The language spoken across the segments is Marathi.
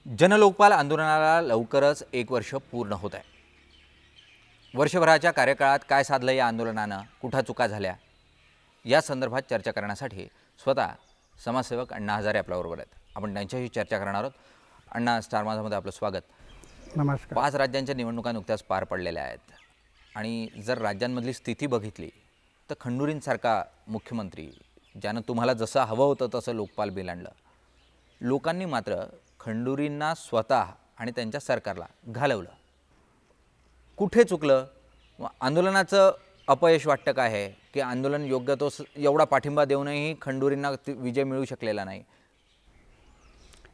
जनलोकपाल आंदोलनाला लवकरच 1 वर्ष पूर्ण होत आहे। वर्षभराच्या कार्यकाळात काय साधलं या आंदोलनानं, कुठं चुका झाल्या या संदर्भात चर्चा करण्यासाठी स्वतः समाजसेवक अण्णा हजारे आपल्याबरोबर आहेत। आपण त्यांच्याशी चर्चा करणार आहोत। अण्णा, स्टार माझामध्ये आपलं स्वागत। नमस्कार। 5 राज्यांच्या निवडणुका नुकत्याच पार पडलेल्या आहेत आणि जर राज्यांमधली स्थिती बघितली तर खंडूरींसारखा मुख्यमंत्री ज्यानं तुम्हाला जसं हवं होतं तसं लोकपाल बिल आणलं, लोकांनी मात्र खंडूरींना स्वतः आणि त्यांच्या सरकारला घालवलं। कुठे चुकलं? आंदोलनाचं अपयश वाटतं काय आहे की आंदोलन योग्य तो एवढा पाठिंबा देऊनही खंडूरींना विजय मिळू शकलेला नाही?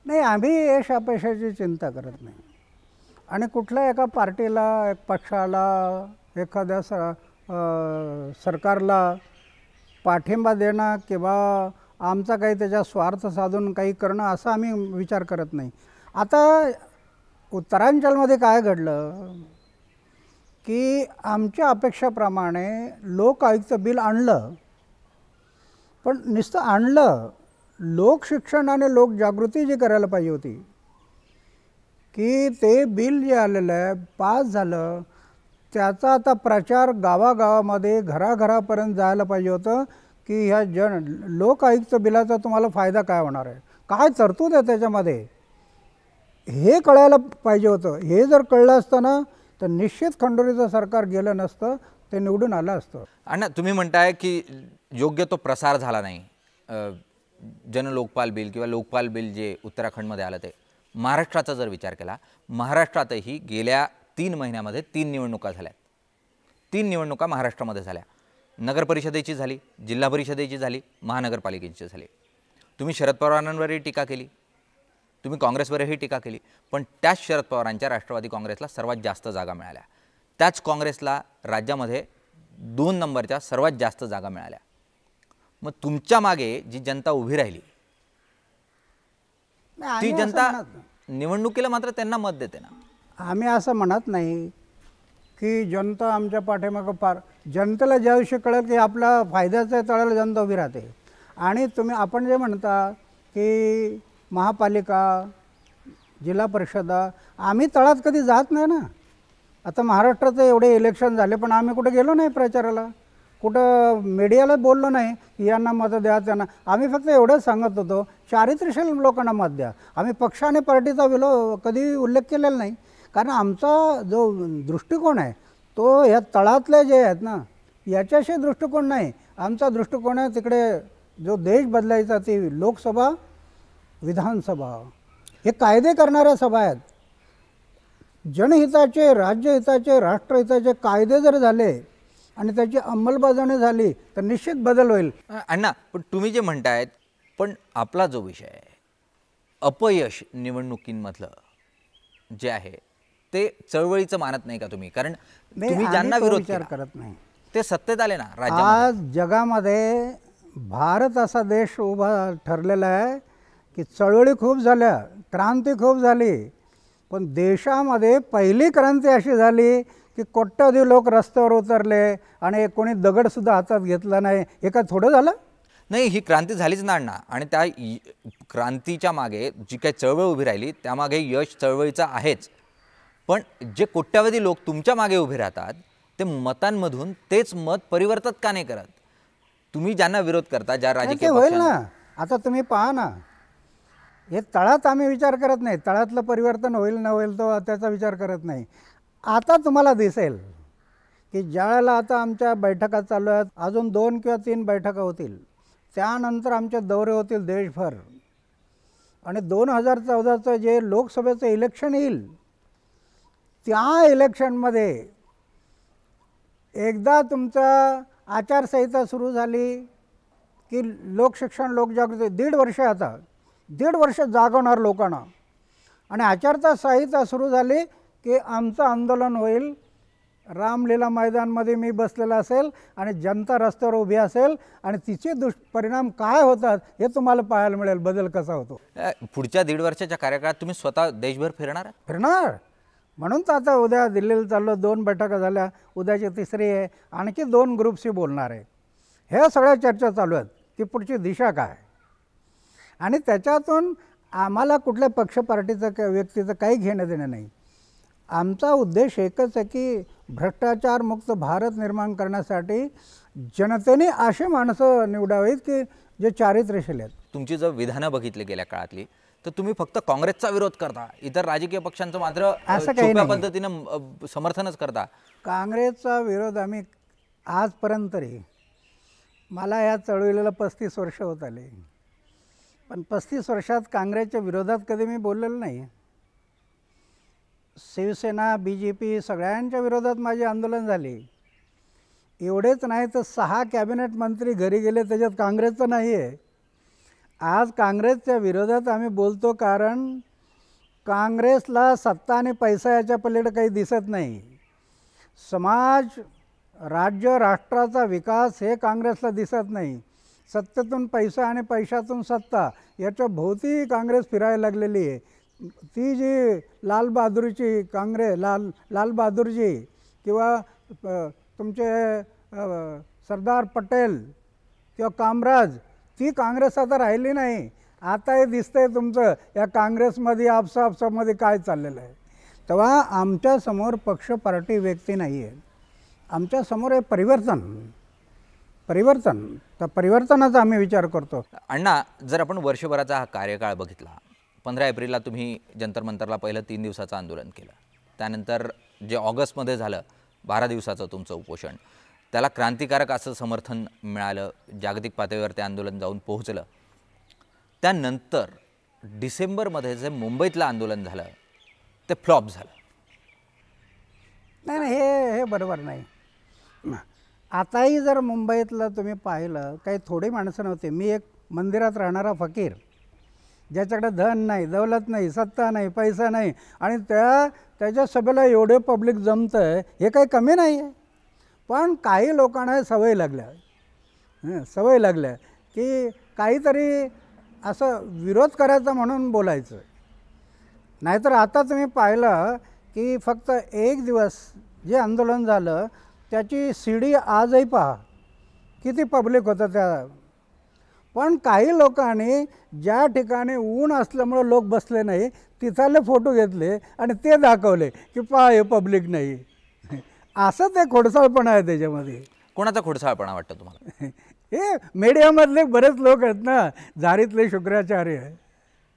नाही, आम्ही यश अपयशाची चिंता करत नाही आणि कुठल्या एका पार्टीला, एक पक्षाला, एखाद्या सरकारला पाठिंबा देणं किंवा आमचा काही त्याचा स्वार्थ साधून काही करणं असं आम्ही विचार करत नाही। आता उत्तरांचलमध्ये काय घडलं की आमच्या अपेक्षेप्रमाणे लोक आयुक्त बिल आणलं, पण नुसतं आणलं, लोकशिक्षण आणि लोकजागृती जी करायला पाहिजे होती की ते बिल जे आलेलं आहे पास झालं, त्याचा आता प्रचार गावागावामध्ये घराघरापर्यंत जायला पाहिजे होतं की ह्या लोक आयुक्त बिलाचा तुम्हाला फायदा काय होणार आहे, काय तरतूद आहे त्याच्यामध्ये, हे कळायला पाहिजे होतं। हे जर कळलं असतं ना तर निश्चित खंडूरीचं सरकार गेलं नसतं, ते निवडून आलं असतं। अण्णा, तुम्ही म्हणताय की योग्य तो प्रसार झाला नाही। जनलोकपाल बिल किंवा लोकपाल बिल जे उत्तराखंडमध्ये आलं ते, महाराष्ट्राचा जर विचार केला, महाराष्ट्रातही गेल्या 3 महिन्यामध्ये 3 निवडणुका झाल्या। 3 निवडणुका महाराष्ट्रामध्ये झाल्या। नगर परिषदेची झाली, जिल्हा परिषदेची झाली, महानगरपालिकेची झाली। तुम्ही शरद पवारांवरही टीका केली, तुम्ही काँग्रेसवरही टीका केली, पण त्याच शरद पवारांच्या राष्ट्रवादी काँग्रेसला सर्वात जास्त जागा मिळाल्या। त्याच काँग्रेसला राज्यामध्ये 2 नंबरच्या सर्वात जास्त जागा मिळाल्या। मग तुमच्या मागे जी जनता उभी राहिली ती जनता निवडणुकीला मात्र त्यांना मत देते ना। आम्ही असं म्हणत नाही की जनता आमच्या पाठीमागं फार, जनतेला ज्या दिवशी कळेल की आपल्या फायद्याच्या तळाला जनता उभी राहते। आणि आपण जे म्हणता की महापालिका, जिल्हा परिषदा, आम्ही तळात कधी जात नाही ना। आता महाराष्ट्राचे एवढे इलेक्शन झाले पण आम्ही कुठे गेलो नाही प्रचाराला, कुठं मीडियाला बोललो नाही की यांना मत द्या त्यांना। आम्ही फक्त एवढंच सांगत होतो चारित्र्यशील लोकांना मत द्या। आम्ही पक्ष आणि पार्टीचा कधी उल्लेख केलेला नाही, कारण आमचा जो दृष्टिकोन आहे तो ह्या तळातले जे आहेत ना याच्याशी दृष्टिकोन नाही। आमचा दृष्टिकोन आहे तिकडे जो देश बदलायचा, ती लोकसभा, विधानसभा, हे कायदे करणाऱ्या सभा आहेत। जनहिताचे, राज्यहिताचे, राष्ट्रहिताचे कायदे जर झाले आणि त्याची अंमलबजावणी झाली तर निश्चित बदल होईल। अण्णा, पण तुम्ही जे म्हणतायत, पण आपला जो विषय आहे अपयश निवडणुकींमधलं जे आहे ते चळवळीचं मानत नाही का तुम्ही? कारण तुम्ही ज्यांना विरोध करत नाही ते सत्तेत आले ना आज जगामध्ये। भारत असा देश उभा ठरलेला आहे की चळवळी खूप झाल्या, क्रांती खूप झाली, पण देशामध्ये पहिली क्रांती अशी झाली की कोट्यावधी लोक रस्त्यावर उतरले आणि कोणी दगडसुद्धा हातात घेतला नाही। हे काय थोडं झालं? नाही, ही क्रांती झालीच ना अण्णा। आणि त्या क्रांतीच्या मागे जी काही चळवळ उभी राहिली त्यामागे यश चळवळीचं आहेच, पण जे कोट्यावधी लोक तुमच्या मागे उभे राहतात ते मतांमधून तेच मत परिवर्तित का नाही करत? तुम्ही ज्यांना विरोध करता, ज्या राजकीय होईल ना। आता तुम्ही पहा ना, हे तळात आम्ही विचार करत नाही, तळातलं परिवर्तन होईल न होईल तो त्याचा विचार करत नाही। आता तुम्हाला दिसेल की ज्यावेळेला आता आमच्या बैठका चालू आहेत, अजून 2 किंवा 3 बैठका होतील, त्यानंतर आमचे दौरे होतील देशभर, आणि 2014चं जे लोकसभेचं इलेक्शन येईल त्या इलेक्शनमध्ये एकदा तुमचा आचारसंहिता सुरू झाली की लोकशिक्षण, लोकजागृती 1.5 वर्ष, आता 1.5 वर्ष जागवणार लोकांना, आणि आचारसंहिता सुरू झाली की आमचं आंदोलन होईल, रामलीला मैदानमध्ये मी बसलेला असेल आणि जनता रस्त्यावर उभी असेल, आणि तिचे दुष्परिणाम काय होतात हे तुम्हाला पाहायला मिळेल, बदल कसा होतो। पुढच्या 1.5 वर्षाच्या कार्यकाळात तुम्ही स्वतः देशभर फिरणार? म्हणून तर आता उद्या दिल्लीला चाललो, 2 बैठका झाल्या, उद्याची 3री आहे, आणखी 2 ग्रुपशी बोलणार आहे। ह्या सगळ्या चर्चा चालू आहेत की पुढची दिशा काय, आणि त्याच्यातून आम्हाला कुठल्या पक्ष पार्टीचं व्यक्तीचं काही घेणं देणं नाही. आमचा उद्देश एकच आहे की भ्रष्टाचारमुक्त भारत निर्माण करण्यासाठी जनतेने असे माणसं निवडावीत की जे चारित्र्यशील आहेत. तुमची जर विधानं बघितली गेल्या काळातली तर तुम्ही फक्त काँग्रेसचा विरोध करता, इतर राजकीय पक्षांचं मात्र असं काही सोप्या नाही. पद्धतीनं समर्थनच करता. काँग्रेसचा विरोध आम्ही आजपर्यंत तरी, मला या चळवळीला 35 वर्ष होत आले, पण 35 वर्षात काँग्रेसच्या विरोधात कधी मी बोललेलो नाही. शिवसेना, BJP सगळ्यांच्या विरोधात माझे आंदोलन झाले. एवढेच नाही तर 6 कॅबिनेट मंत्री घरी गेले, त्याच्यात काँग्रेसचं नाही आहे. आज काँग्रेसच्या विरोधात आम्ही बोलतो कारण काँग्रेसला सत्ता आणि पैसा याच्या पलीकडे काही दिसत नाही. समाज, राज्य, राष्ट्राचा विकास हे काँग्रेसला दिसत नाही. सत्तेतून पैसा आणि पैशातून सत्ता याच्या भोवती काँग्रेस फिरायला लागलेली आहे. ती जी लालबहादूरची काँग्रेस, लालबहादूरजी किंवा तुमचे सरदार पटेल किंवा कामराज, ती काँग्रेस आता राहिली नाही. आता हे दिसतंय तुमचं या काँग्रेसमध्ये आपसामध्ये काय चाललेलं आहे. तेव्हा आमच्यासमोर पक्ष, पार्टी, व्यक्ती नाही आहे. आमच्यासमोर आहे परिवर्तन. तर परिवर्तनाचा आम्ही विचार करतो. अण्णा, जर आपण वर्षभराचा हा कार्यकाळ बघितला, 15 एप्रिलला तुम्ही जंतर मंतरला पहिलं 3 दिवसाचं आंदोलन केलं. त्यानंतर जे ऑगस्टमध्ये झालं 12 दिवसाचं तुमचं उपोषण, त्याला क्रांतिकारक असं समर्थन मिळालं. जागतिक पातळीवर ते आंदोलन जाऊन पोहोचलं. त्यानंतर डिसेंबरमध्ये जे मुंबईतलं आंदोलन झालं ते फ्लॉप झालं. नाही, हे बरोबर नाही. आताही जर मुंबईतलं तुम्ही पाहिलं, काही थोडी माणसं नव्हती. मी एक मंदिरात राहणारा फकीर, ज्याच्याकडे धन नाही, दौलत नाही, सत्ता नाही, पैसा नाही, आणि त्याच्या सभेला एवढे पब्लिक जमतं आहे, हे काही कमी नाही आहे. पण काही लोकांना सवय लागल्या की काहीतरी असं विरोध करायचा म्हणून बोलायचं. नाहीतर आता तुम्ही पाहिलं की फक्त एक दिवस जे आंदोलन झालं त्याची CD आजही पहा, किती पब्लिक होतं त्या. पण काही लोकांनी ज्या ठिकाणी ऊन असल्यामुळं लोक बसले नाही, तिथले फोटो घेतले आणि ते दाखवले की पहा हे पब्लिक नाही. असं ते खोडसाळपणा आहे त्याच्यामध्ये. कोणाचा खोडसाळपणा वाटतं तुम्हाला? हे मीडियामधले बरेच लोक आहेत ना, झारीतले शुक्राचार्य.